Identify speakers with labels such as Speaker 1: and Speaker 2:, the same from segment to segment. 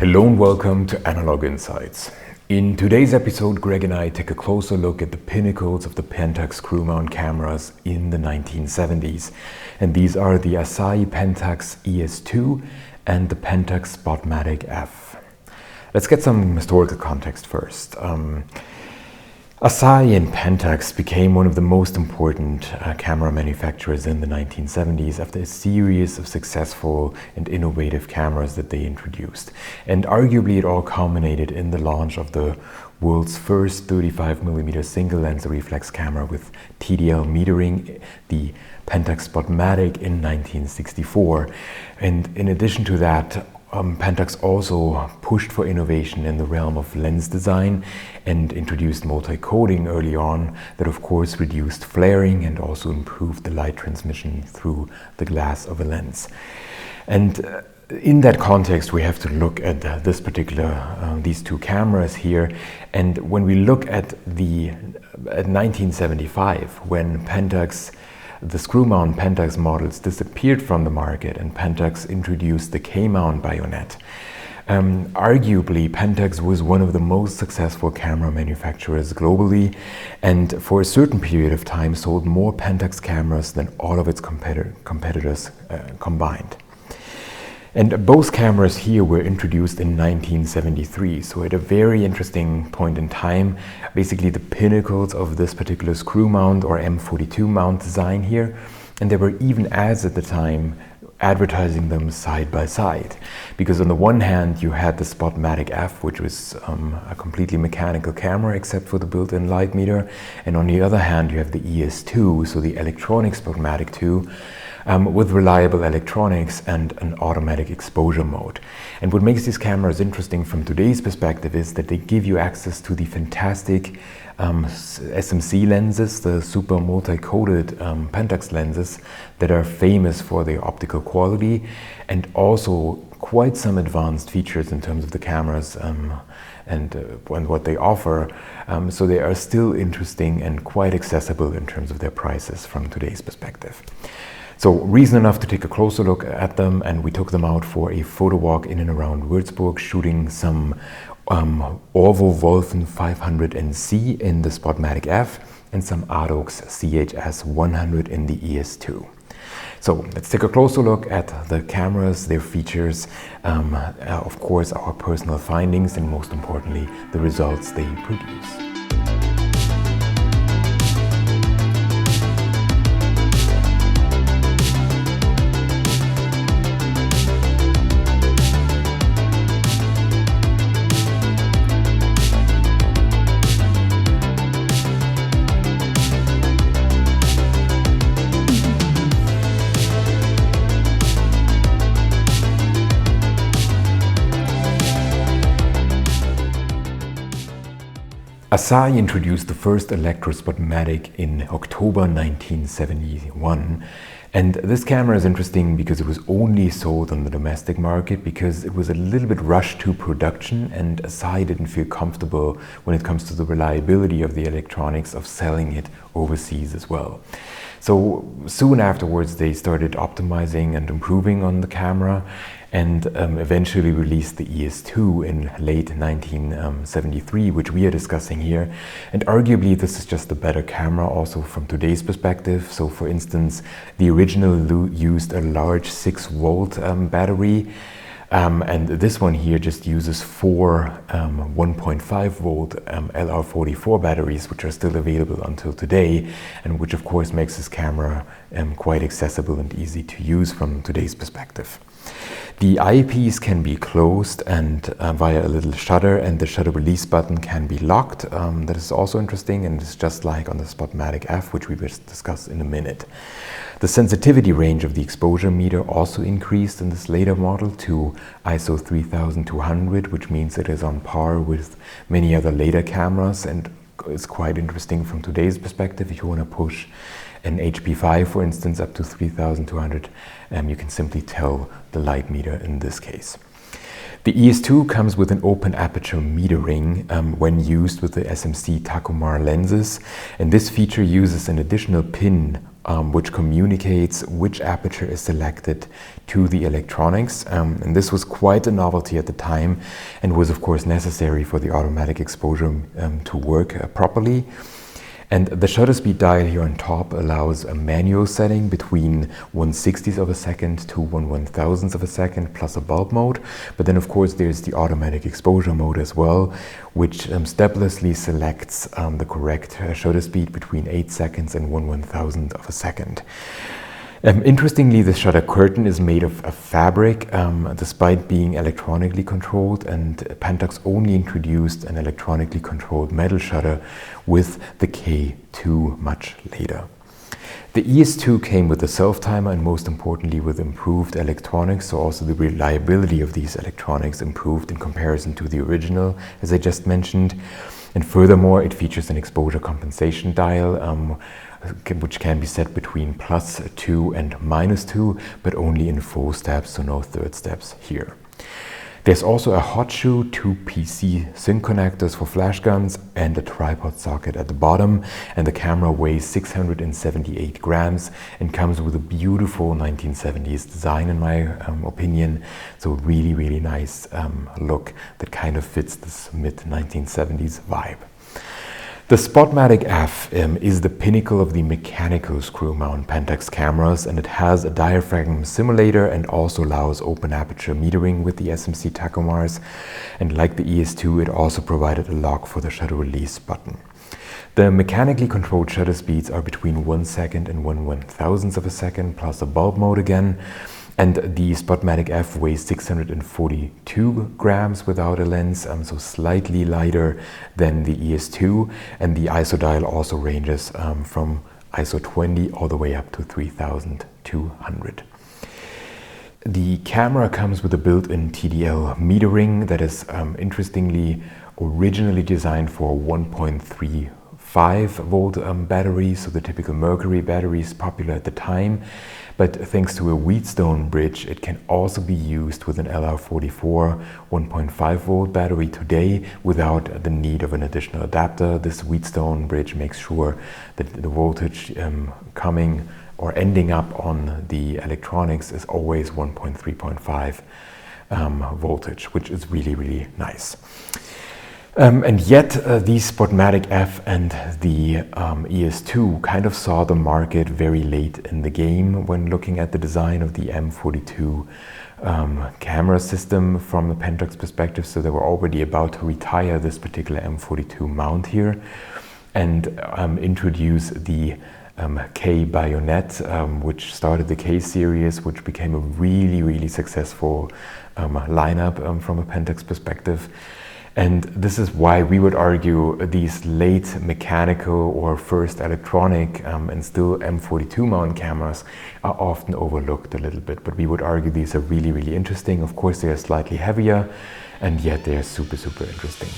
Speaker 1: Hello and welcome to Analog Insights. In today's episode, Greg and I take a closer look at the pinnacles of the Pentax screw mount cameras in the 1970s. And these are the Asahi Pentax ES II and the Pentax Spotmatic F. Let's get some historical context first. Asahi and Pentax became one of the most important camera manufacturers in the 1970s after a series of successful and innovative cameras that they introduced. And arguably it all culminated in the launch of the world's first 35mm single lens reflex camera with TDL metering, the Pentax Spotmatic in 1964. And in addition to that, Pentax also pushed for innovation in the realm of lens design and introduced multi-coating early on that of course reduced flaring and also improved the light transmission through the glass of a lens. And in that context we have to look at this particular, these two cameras here. And when we look at 1975, when the screw-mount Pentax models disappeared from the market and Pentax introduced the K-mount bayonet. Arguably, Pentax was one of the most successful camera manufacturers globally, and for a certain period of time sold more Pentax cameras than all of its competitors combined. And both cameras here were introduced in 1973, so at a very interesting point in time, basically the pinnacles of this particular screw mount or M42 mount design here. And there were even ads at the time advertising them side by side. Because on the one hand you had the Spotmatic F, which was a completely mechanical camera except for the built-in light meter. And on the other hand you have the ES II, so the electronic Spotmatic 2, with reliable electronics and an automatic exposure mode. And what makes these cameras interesting from today's perspective is that they give you access to the fantastic SMC lenses, the Super Multi Coated Pentax lenses that are famous for their optical quality, and also quite some advanced features in terms of the cameras and what they offer. So they are still interesting and quite accessible in terms of their prices from today's perspective. So reason enough to take a closer look at them, and we took them out for a photo walk in and around Würzburg, shooting some Orvo Wolfen 500NC in the Spotmatic F and some Adox CHS 100 in the ES II. So let's take a closer look at the cameras, their features, of course our personal findings, and most importantly the results they produce. Asahi introduced the first electro-spotmatic in October 1971, and this camera is interesting because it was only sold on the domestic market because it was a little bit rushed to production, and Asahi didn't feel comfortable when it comes to the reliability of the electronics of selling it overseas as well. So soon afterwards they started optimizing and improving on the camera, and eventually released the ES II in late 1973, which we are discussing here. And arguably this is just a better camera also from today's perspective. So for instance, the original used a large 6-volt battery, and this one here just uses 4 1.5-volt LR44 batteries, which are still available until today, and which of course makes this camera quite accessible and easy to use from today's perspective. The eyepiece can be closed and via a little shutter, and the shutter release button can be locked. That is also interesting, and it's just like on the Spotmatic F, which we will discuss in a minute. The sensitivity range of the exposure meter also increased in this later model to ISO 3200, which means it is on par with many other later cameras, and it's quite interesting from today's perspective. If you want to push an HP5, for instance, up to 3200, you can simply tell the light meter in this case. The ES II comes with an open aperture metering when used with the SMC Takumar lenses, and this feature uses an additional pin which communicates which aperture is selected to the electronics. And this was quite a novelty at the time and was of course necessary for the automatic exposure to work properly. And the shutter speed dial here on top allows a manual setting between 1/60th of a second to 1/1000th of a second plus a bulb mode. But then of course there's the automatic exposure mode as well, which steplessly selects the correct shutter speed between 8 seconds and 1/1000th of a second. Interestingly, the shutter curtain is made of fabric, despite being electronically controlled, and Pentax only introduced an electronically controlled metal shutter with the K2 much later. The ES II came with a self-timer and most importantly with improved electronics, so also the reliability of these electronics improved in comparison to the original, as I just mentioned. And furthermore, it features an exposure compensation dial, which can be set between +2 and -2, but only in 4 steps, so no third steps here. There's also a hot shoe, 2 PC sync connectors for flash guns, and a tripod socket at the bottom. And the camera weighs 678 grams and comes with a beautiful 1970s design, in my opinion. So really, really nice look that kind of fits this mid-1970s vibe. The Spotmatic F is the pinnacle of the mechanical screw mount Pentax cameras, and it has a diaphragm simulator and also allows open aperture metering with the SMC Takumars. And like the ES II, it also provided a lock for the shutter release button. The mechanically controlled shutter speeds are between 1 second and 1/1000th of a second plus a bulb mode again. And the Spotmatic F weighs 642 grams without a lens, so slightly lighter than the ES II. And the ISO dial also ranges from ISO 20 all the way up to 3200. The camera comes with a built-in TDL metering that is interestingly originally designed for 1.35 volt battery, so the typical mercury battery is popular at the time. But thanks to a Wheatstone bridge, it can also be used with an LR44 1.5 volt battery today without the need of an additional adapter. This Wheatstone bridge makes sure that the voltage coming or ending up on the electronics is always 1.3.5 voltage, which is really, really nice. And yet the Spotmatic F and the ES II kind of saw the market very late in the game when looking at the design of the M42 camera system from the Pentax perspective. So they were already about to retire this particular M42 mount here and introduce the K bayonet, which started the K series, which became a really, really successful lineup from a Pentax perspective. And this is why we would argue these late mechanical or first electronic and still M42 mount cameras are often overlooked a little bit. But we would argue these are really, really interesting. Of course, they are slightly heavier, and yet they are super, super interesting.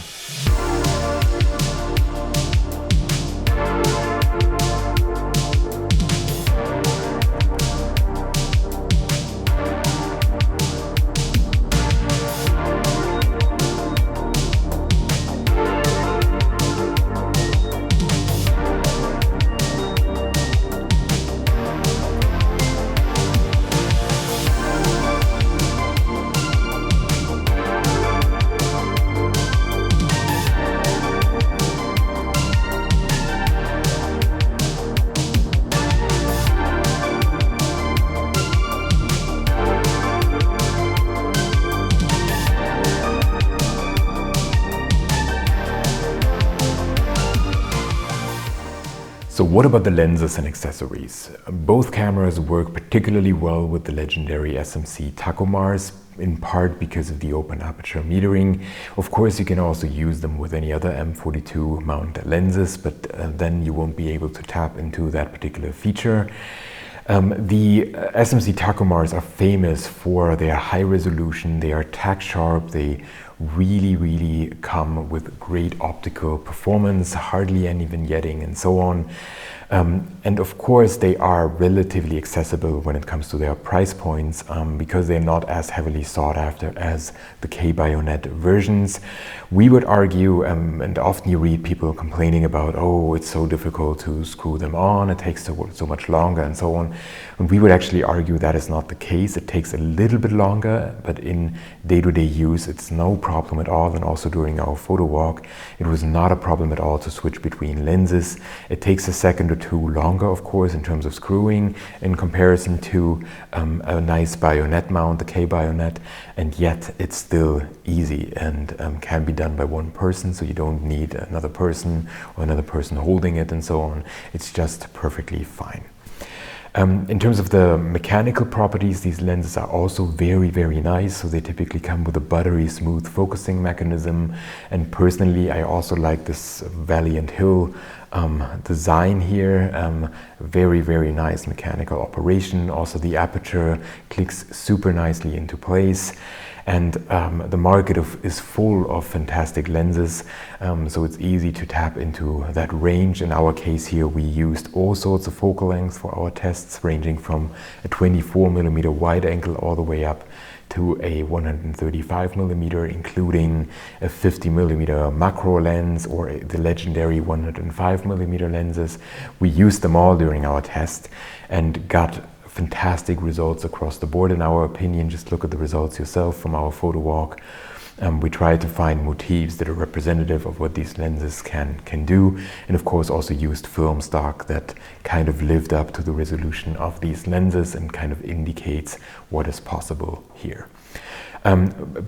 Speaker 1: So what about the lenses and accessories? Both cameras work particularly well with the legendary SMC Takumars, in part because of the open aperture metering. Of course, you can also use them with any other M42 mount lenses, but then you won't be able to tap into that particular feature. The SMC Takumars are famous for their high resolution, they are tack sharp, they really come with great optical performance, hardly any vignetting and so on. And of course they are relatively accessible when it comes to their price points, because they're not as heavily sought after as the K-bayonet versions. We would argue, and often you read people complaining about, oh, it's so difficult to screw them on, it takes so much longer and so on. And we would actually argue that is not the case. It takes a little bit longer, but in day-to-day use it's no problem at all. And also during our photo walk, it was not a problem at all to switch between lenses. It takes a second or two longer, of course, in terms of screwing in comparison to a nice bayonet mount, the K-bayonet, and yet it's still easy and can be done by one person, so you don't need another person or another person holding it and so on. It's just perfectly fine. In terms of the mechanical properties, these lenses are also very nice. So they typically come with a buttery smooth focusing mechanism. And personally, I also like this Valley and Hill design here. Very nice mechanical operation. Also the aperture clicks super nicely into place. And the market is full of fantastic lenses, so it's easy to tap into that range. In our case here, we used all sorts of focal lengths for our tests, ranging from a 24mm wide angle all the way up to a 135mm, including a 50mm macro lens or the legendary 105mm lenses. We used them all during our test and got fantastic results across the board, in our opinion. Just look at the results yourself from our photo walk. We tried to find motifs that are representative of what these lenses can do, and of course also used film stock that kind of lived up to the resolution of these lenses and kind of indicates what is possible here.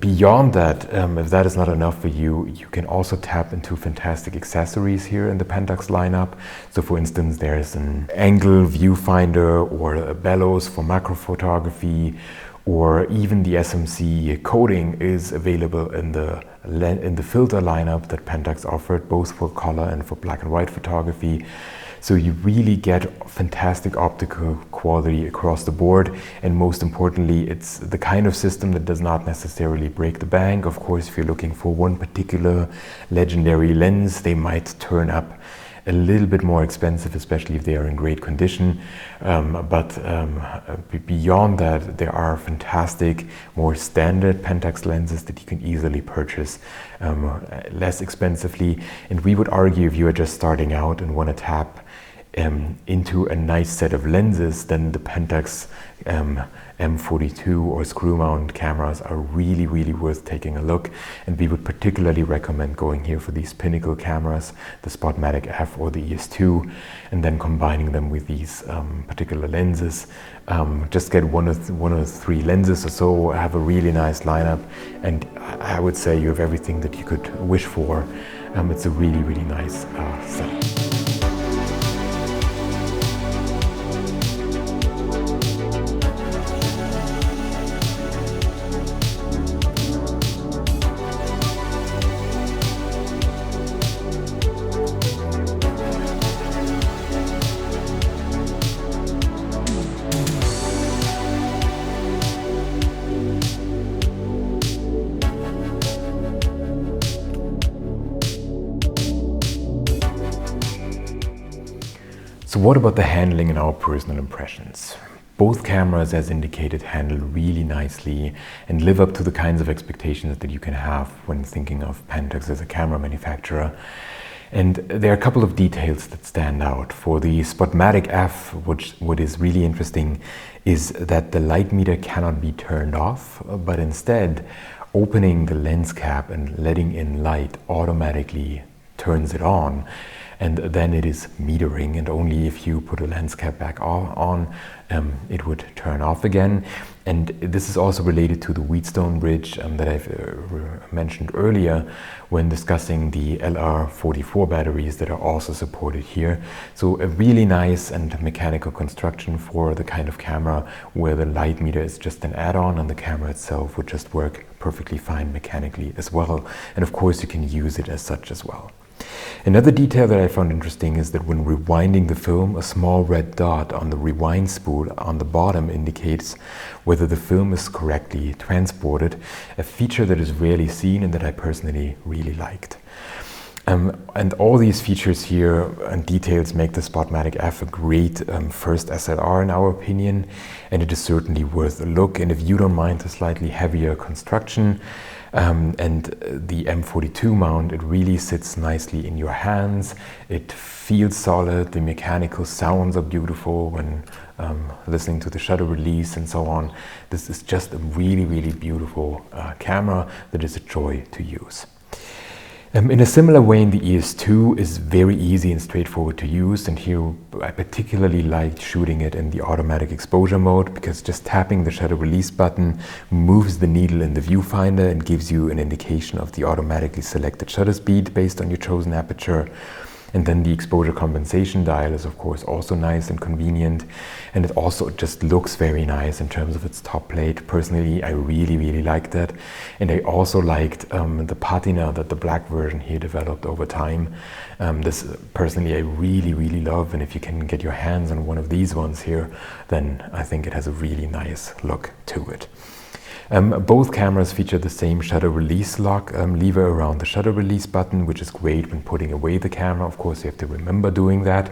Speaker 1: Beyond that, if that is not enough for you, you can also tap into fantastic accessories here in the Pentax lineup. So for instance, there's an angle viewfinder or a bellows for macro photography, or even the SMC coating is available in the filter lineup that Pentax offered, both for color and for black and white photography. So you really get fantastic optical quality across the board, and most importantly, it's the kind of system that does not necessarily break the bank. Of course, if you're looking for one particular legendary lens, they might turn up a little bit more expensive, especially if they are in great condition. But beyond that, there are fantastic, more standard Pentax lenses that you can easily purchase less expensively. And we would argue, if you are just starting out and want to tap into a nice set of lenses, then the Pentax M42 or screw mount cameras are really worth taking a look. And we would particularly recommend going here for these Pinnacle cameras, the Spotmatic F or the ES II, and then combining them with these particular lenses. Just get one of three lenses or so, have a really nice lineup, and I would say you have everything that you could wish for. It's a really nice setup. So what about the handling and our personal impressions? Both cameras, as indicated, handle really nicely and live up to the kinds of expectations that you can have when thinking of Pentax as a camera manufacturer. And there are a couple of details that stand out. For the Spotmatic F, what is really interesting is that the light meter cannot be turned off, but instead opening the lens cap and letting in light automatically turns it on. And then it is metering, and only if you put a lens cap back on, it would turn off again. And this is also related to the Wheatstone bridge that I've mentioned earlier when discussing the LR44 batteries that are also supported here. So a really nice and mechanical construction for the kind of camera where the light meter is just an add-on and the camera itself would just work perfectly fine mechanically as well. And of course you can use it as such as well. Another detail that I found interesting is that when rewinding the film, a small red dot on the rewind spool on the bottom indicates whether the film is correctly transported, a feature that is rarely seen and that I personally really liked. And all these features here and details make the Spotmatic F a great first SLR in our opinion, and it is certainly worth a look. And if you don't mind the slightly heavier construction and the M42 mount, it really sits nicely in your hands. It feels solid, the mechanical sounds are beautiful when listening to the shutter release and so on. This is just a really, really beautiful camera that is a joy to use. In a similar way, the ES II is very easy and straightforward to use, and here I particularly liked shooting it in the automatic exposure mode, because just tapping the shutter release button moves the needle in the viewfinder and gives you an indication of the automatically selected shutter speed based on your chosen aperture. And then the exposure compensation dial is of course also nice and convenient, and it also just looks very nice in terms of its top plate. Personally, I really liked that, and I also liked the patina that the black version here developed over time. This personally I really love, and if you can get your hands on one of these ones here, then I think it has a really nice look to it. Both cameras feature the same shutter release lock lever around the shutter release button, which is great when putting away the camera. Of course, you have to remember doing that,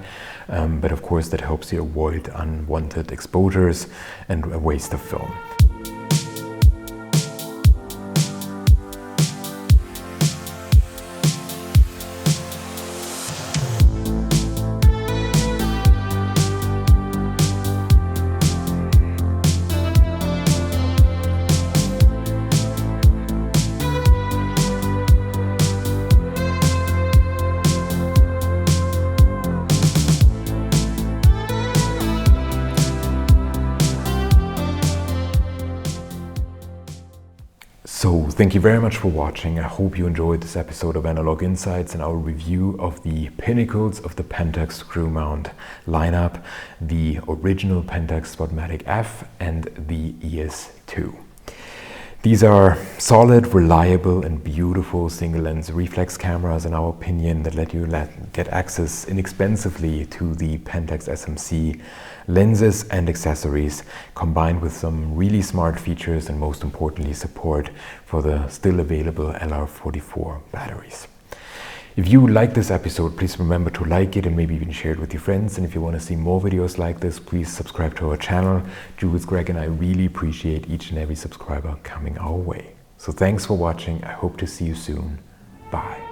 Speaker 1: but of course that helps you avoid unwanted exposures and a waste of film. So thank you very much for watching. I hope you enjoyed this episode of Analog Insights and our review of the Pinnacles of the Pentax screw mount lineup, the original Pentax Spotmatic F and the ES II. These are solid, reliable and beautiful single lens reflex cameras in our opinion that let you get access inexpensively to the Pentax SMC lenses and accessories, combined with some really smart features and most importantly support for the still available LR44 batteries. If you like this episode, please remember to like it and maybe even share it with your friends. And if you want to see more videos like this, please subscribe to our channel. Jules, Greg and I really appreciate each and every subscriber coming our way. So thanks for watching. I hope to see you soon. Bye.